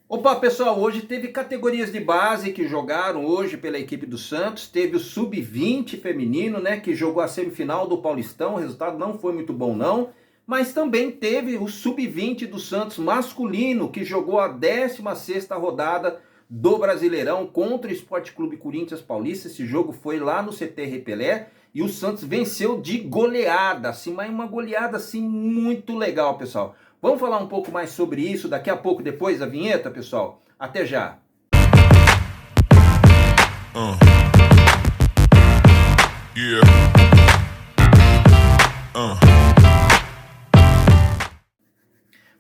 Opa, pessoal, hoje teve categorias de base que jogaram hoje pela equipe do Santos, teve o Sub-20 feminino, né, que jogou a semifinal do Paulistão, o resultado não foi muito bom não, mas também teve o Sub-20 do Santos masculino, que jogou a 16ª rodada do Brasileirão contra o Sport Clube Corinthians Paulista. Esse jogo foi lá no CT Repelé e o Santos venceu de goleada, assim, mas uma goleada assim muito legal, pessoal. Vamos falar um pouco mais sobre isso daqui a pouco, depois da vinheta, pessoal? Até já!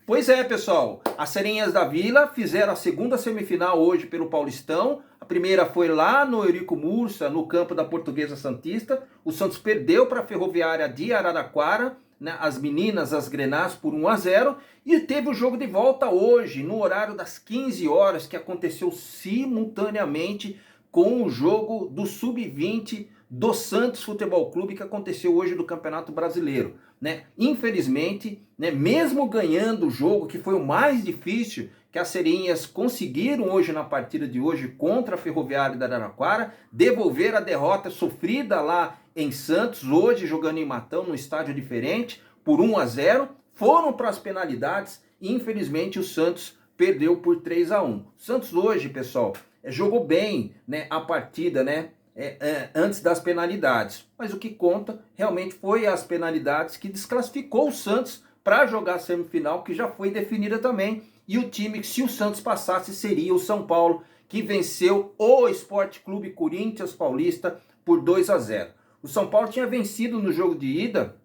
Pois é, pessoal, as Serinhas da Vila fizeram a segunda semifinal hoje pelo Paulistão. A primeira foi lá no Eurico Mursa, no campo da Portuguesa Santista. O Santos perdeu para a Ferroviária de Araraquara, né, as meninas, as Grenás, por 1-0. E teve o jogo de volta hoje, no horário das 15 horas, que aconteceu simultaneamente com o jogo do Sub-20 do Santos Futebol Clube, que aconteceu hoje no Campeonato Brasileiro, né? Infelizmente, né, mesmo ganhando o jogo, que foi o mais difícil que as Serinhas conseguiram hoje na partida de hoje contra a Ferroviária da Araraquara, devolver a derrota sofrida lá em Santos, hoje jogando em Matão, num estádio diferente, por 1-0, foram para as penalidades e infelizmente o Santos perdeu por 3-1. O Santos hoje, pessoal, jogou bem, né, a partida, né, antes das penalidades, mas o que conta realmente foi as penalidades que desclassificou o Santos para jogar a semifinal, que já foi definida também, e o time, se o Santos passasse, seria o São Paulo, que venceu o Sport Clube Corinthians Paulista por 2-0. O São Paulo tinha vencido no jogo de ida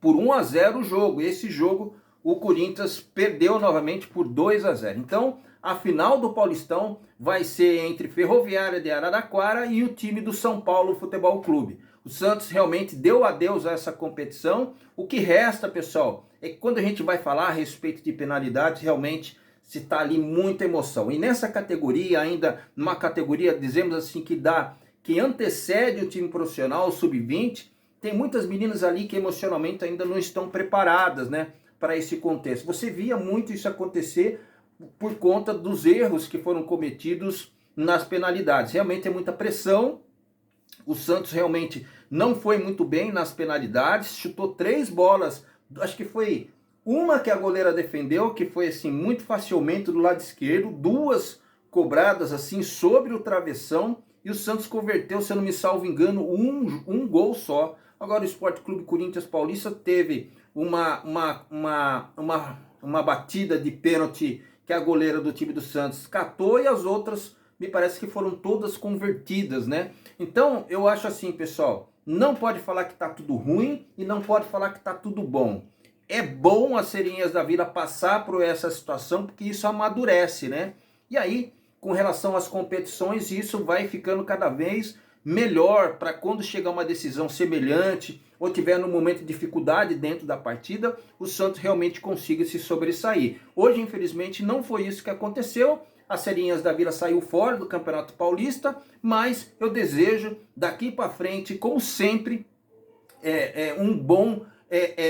por 1-0 o jogo, esse jogo o Corinthians perdeu novamente por 2-0. Então, a final do Paulistão vai ser entre Ferroviária de Araraquara e o time do São Paulo Futebol Clube. O Santos realmente deu adeus a essa competição. O que resta, pessoal, é que quando a gente vai falar a respeito de penalidades, realmente se está ali muita emoção. E nessa categoria, ainda numa categoria, dizemos assim, que antecede o time profissional, o Sub-20, tem muitas meninas ali que emocionalmente ainda não estão preparadas, né, para esse contexto. Você via muito isso acontecer por conta dos erros que foram cometidos nas penalidades. Realmente é muita pressão. O Santos realmente não foi muito bem nas penalidades, chutou 3 bolas, acho que foi uma que a goleira defendeu, que foi assim muito facilmente do lado esquerdo, 2 cobradas assim sobre o travessão, e o Santos converteu, se eu não me salvo engano, um gol só. Agora o Sport Clube Corinthians Paulista teve uma batida de pênalti que a goleira do time do Santos catou, e as outras me parece que foram todas convertidas, né? Então eu acho assim, pessoal, não pode falar que tá tudo ruim e não pode falar que tá tudo bom. É bom as Serinhas da Vila passar por essa situação, porque isso amadurece, né? E aí, com relação às competições, isso vai ficando cada vez melhor para quando chegar uma decisão semelhante ou tiver num momento de dificuldade dentro da partida, o Santos realmente consiga se sobressair. Hoje, infelizmente, não foi isso que aconteceu. As Serinhas da Vila saiu fora do Campeonato Paulista, mas eu desejo daqui para frente, como sempre, um bom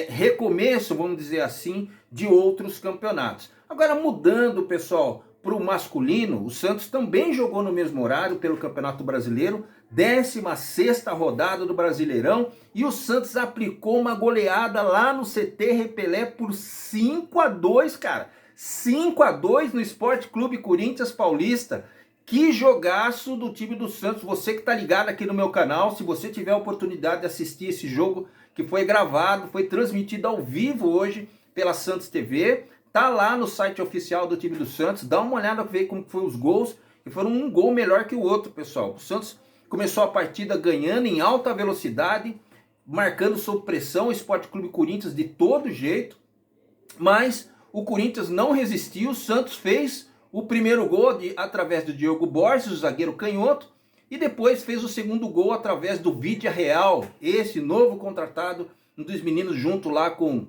recomeço, vamos dizer assim, de outros campeonatos. Agora, mudando, pessoal, para o masculino, o Santos também jogou no mesmo horário pelo Campeonato Brasileiro, 16ª rodada do Brasileirão, e o Santos aplicou uma goleada lá no CT Repelé por 5-2, cara. 5-2 no Sport Clube Corinthians Paulista. Que jogaço do time do Santos. Você que tá ligado aqui no meu canal, se você tiver a oportunidade de assistir esse jogo, que foi gravado, foi transmitido ao vivo hoje pela Santos TV, tá lá no site oficial do time do Santos, dá uma olhada para ver como foi os gols, e foram um gol melhor que o outro, pessoal. O Santos começou a partida ganhando em alta velocidade, marcando sob pressão o Sport Clube Corinthians de todo jeito, mas o Corinthians não resistiu. O Santos fez o primeiro gol através do Diogo Borges, o zagueiro canhoto, e depois fez o segundo gol através do Vidia Real, esse novo contratado, um dos meninos, junto lá com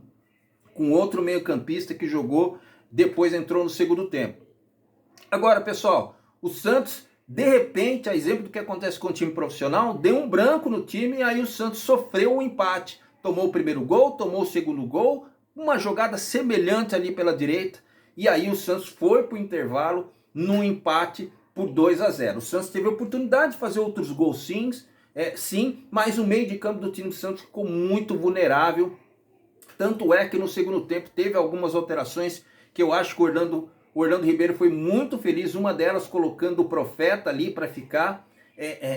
outro meio-campista que jogou, depois entrou no segundo tempo. Agora, pessoal, o Santos, de repente, a exemplo do que acontece com o time profissional, deu um branco no time, e aí o Santos sofreu um empate. Tomou o primeiro gol, tomou o segundo gol, uma jogada semelhante ali pela direita, e aí o Santos foi para o intervalo num empate por 2-0. O Santos teve a oportunidade de fazer outros gols sim, mas o meio de campo do time do Santos ficou muito vulnerável. Tanto é que no segundo tempo teve algumas alterações que eu acho que o Orlando Ribeiro foi muito feliz. Uma delas colocando o Profeta ali para ficar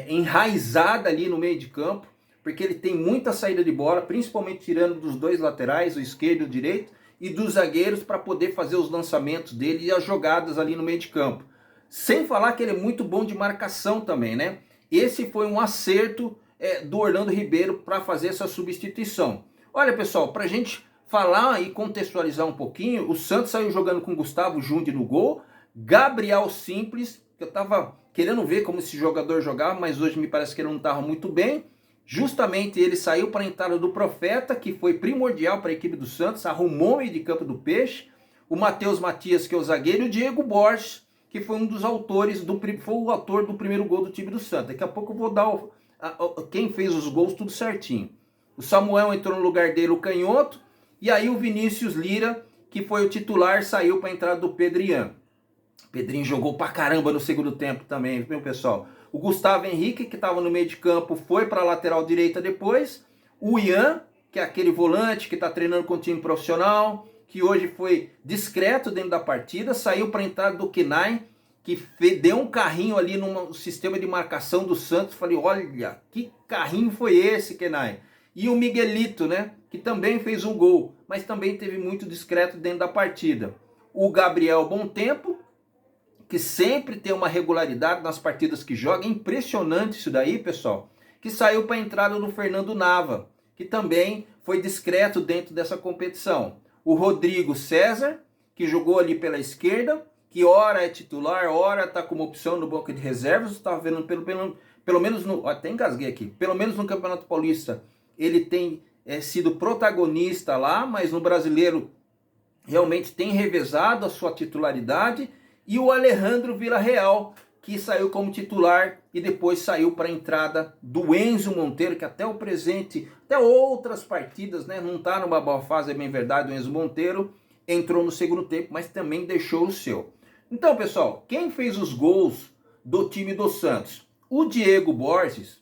enraizada ali no meio de campo, porque ele tem muita saída de bola, principalmente tirando dos dois laterais, o esquerdo e o direito, e dos zagueiros para poder fazer os lançamentos dele e as jogadas ali no meio de campo. Sem falar que ele é muito bom de marcação também, né? Esse foi um acerto do Orlando Ribeiro para fazer essa substituição. Olha, pessoal, para a gente falar e contextualizar um pouquinho, o Santos saiu jogando com Gustavo Jundi no gol, Gabriel Simples, que eu estava querendo ver como esse jogador jogava, mas hoje me parece que ele não estava muito bem. Justamente ele saiu para a entrada do Profeta, que foi primordial para a equipe do Santos, arrumou o meio de campo do Peixe, o Matheus Matias, que é o zagueiro, e o Diego Borges, que foi um dos autores, foi o autor do primeiro gol do time do Santos. Daqui a pouco eu vou dar quem fez os gols tudo certinho. O Samuel entrou no lugar dele, o canhoto, e aí o Vinícius Lira, que foi o titular, saiu para a entrada do Pedrinho. O Pedrinho jogou pra caramba no segundo tempo também, viu, pessoal? O Gustavo Henrique, que estava no meio de campo, foi para a lateral direita depois. O Ian, que é aquele volante que está treinando com o time profissional, que hoje foi discreto dentro da partida, saiu para a entrada do Kenai, que deu um carrinho ali no sistema de marcação do Santos. Falei, olha, que carrinho foi esse, Kenai? E o Miguelito, né, que também fez um gol, mas também teve muito discreto dentro da partida. O Gabriel Bom Tempo, que sempre tem uma regularidade nas partidas que joga, impressionante isso daí, pessoal, que saiu para a entrada do Fernando Nava, que também foi discreto dentro dessa competição. O Rodrigo César, que jogou ali pela esquerda, que ora é titular, ora está como opção no banco de reservas. Estava vendo pelo menos no, até engasguei aqui, pelo menos no Campeonato Paulista ele tem sido protagonista lá, mas no Brasileiro realmente tem revezado a sua titularidade. E o Alejandro Villarreal, que saiu como titular e depois saiu para a entrada do Enzo Monteiro, que até o presente, até outras partidas, né, não está numa boa fase, é bem verdade. O Enzo Monteiro entrou no segundo tempo, mas também deixou o seu. Então, pessoal, quem fez os gols do time do Santos? O Diego Borges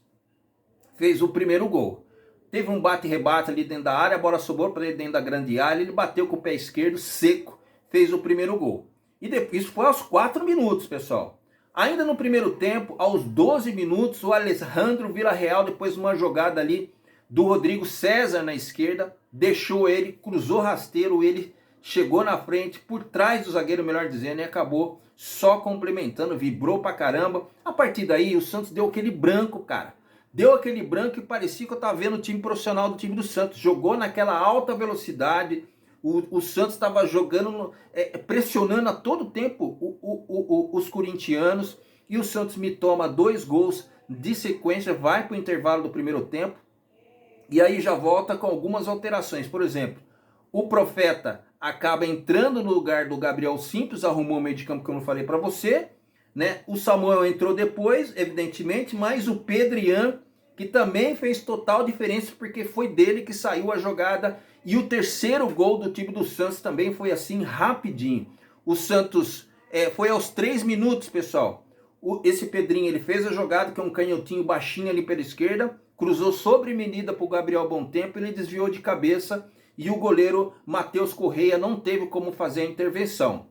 fez o primeiro gol. Teve um bate-rebate ali dentro da área, a bola sobrou para ele dentro da grande área, ele bateu com o pé esquerdo, seco, fez o primeiro gol. E depois, isso foi aos 4 minutos, pessoal. Ainda no primeiro tempo, aos 12 minutos, o Alejandro Villarreal, depois de uma jogada ali do Rodrigo César na esquerda, deixou ele, cruzou rasteiro, ele chegou na frente, por trás do zagueiro, melhor dizendo, e acabou só complementando, vibrou pra caramba. A partir daí, o Santos deu aquele branco, cara. Deu aquele branco e parecia que eu tava vendo o time profissional do time do Santos. Jogou naquela alta velocidade. O Santos estava jogando, pressionando a todo tempo os corintianos. E o Santos me toma 2 gols de sequência, vai para o intervalo do primeiro tempo. E aí já volta com algumas alterações. Por exemplo, o Profeta acaba entrando no lugar do Gabriel Simples, arrumou o meio de campo que eu não falei para você, né? O Samuel entrou depois, evidentemente, mas o Pedrinho, que também fez total diferença, porque foi dele que saiu a jogada. E o terceiro gol do time do Santos também foi assim, rapidinho. O Santos foi aos 3 minutos, pessoal. Esse Pedrinho, ele fez a jogada, que é um canhotinho baixinho ali pela esquerda, cruzou sobre medida para o Gabriel Bom Tempo, ele desviou de cabeça e o goleiro Matheus Correia não teve como fazer a intervenção.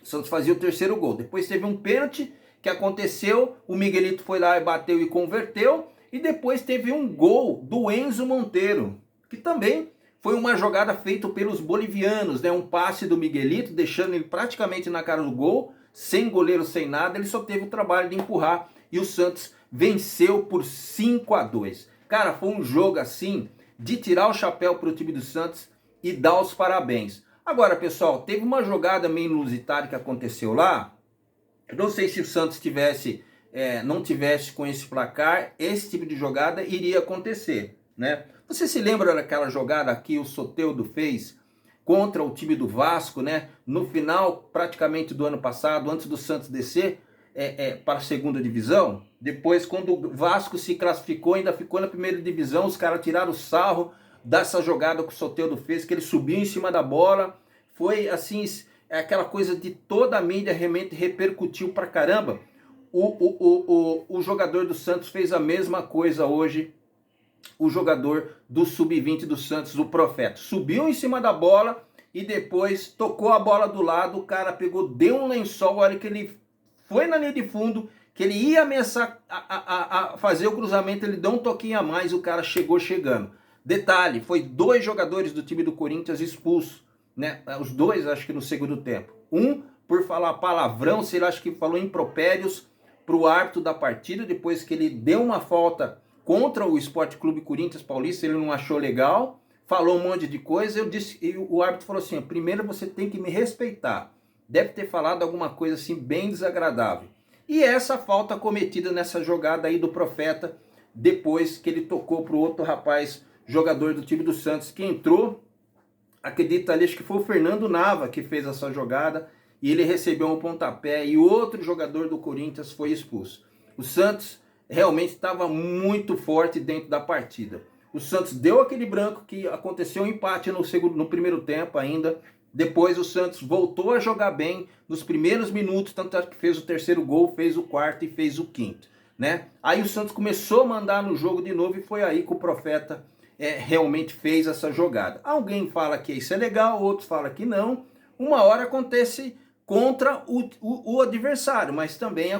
O Santos fazia o terceiro gol. Depois teve um pênalti que aconteceu, o Miguelito foi lá e bateu e converteu. E depois teve um gol do Enzo Monteiro, que também foi uma jogada feita pelos bolivianos, né? Um passe do Miguelito, deixando ele praticamente na cara do gol, sem goleiro, sem nada. Ele só teve o trabalho de empurrar e o Santos venceu por 5-2. Cara, foi um jogo assim de tirar o chapéu para o time do Santos e dar os parabéns. Agora, pessoal, teve uma jogada meio inusitada que aconteceu lá. Eu não sei se o Santos não tivesse com esse placar, esse tipo de jogada iria acontecer, né? Você se lembra daquela jogada que o Soteldo fez contra o time do Vasco, né? No final, praticamente do ano passado, antes do Santos descer para a segunda divisão. Depois, quando o Vasco se classificou, ainda ficou na primeira divisão, os caras tiraram o sarro dessa jogada que o Soteldo fez, que ele subiu em cima da bola. Foi assim, é aquela coisa de toda a mídia realmente repercutiu pra caramba. O jogador do Santos fez a mesma coisa hoje, o jogador do Sub-20 do Santos, o Profeta. Subiu em cima da bola e depois tocou a bola do lado, o cara pegou, deu um lençol, a hora que ele foi na linha de fundo, que ele ia ameaçar a fazer o cruzamento, ele deu um toquinho a mais, o cara chegou chegando. Detalhe, foi 2 jogadores do time do Corinthians expulsos, né? Os 2, acho que no segundo tempo. Um por falar palavrão, sei lá, acho que falou impropérios para o árbitro da partida, depois que ele deu uma falta contra o Sport Clube Corinthians Paulista, ele não achou legal, falou um monte de coisa, eu disse, e o árbitro falou assim, primeiro você tem que me respeitar, deve ter falado alguma coisa assim bem desagradável. E essa falta cometida nessa jogada aí do Profeta, depois que ele tocou para o outro rapaz, jogador do time do Santos, que entrou, acredito ali, acho que foi o Fernando Nava que fez essa jogada, e ele recebeu um pontapé, e outro jogador do Corinthians foi expulso. O Santos realmente estava muito forte dentro da partida. O Santos deu aquele branco que aconteceu um empate no primeiro tempo ainda. Depois o Santos voltou a jogar bem nos primeiros minutos, tanto que fez o terceiro gol, fez o quarto e fez o quinto, né? Aí o Santos começou a mandar no jogo de novo e foi aí que o Profeta realmente fez essa jogada. Alguém fala que isso é legal, outros falam que não. Uma hora acontece contra o adversário, mas também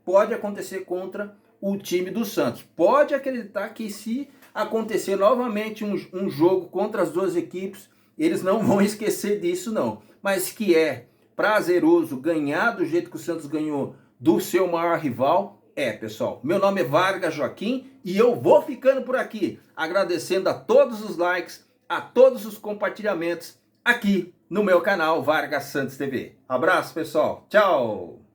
pode acontecer contra o time do Santos. Pode acreditar que se acontecer novamente um jogo contra as duas equipes, eles não vão esquecer disso não. Mas que é prazeroso ganhar do jeito que o Santos ganhou do seu maior rival, pessoal. Meu nome é Vargas Joaquim e eu vou ficando por aqui, agradecendo a todos os likes, a todos os compartilhamentos aqui no meu canal Vargas Santos TV. Abraço, pessoal. Tchau!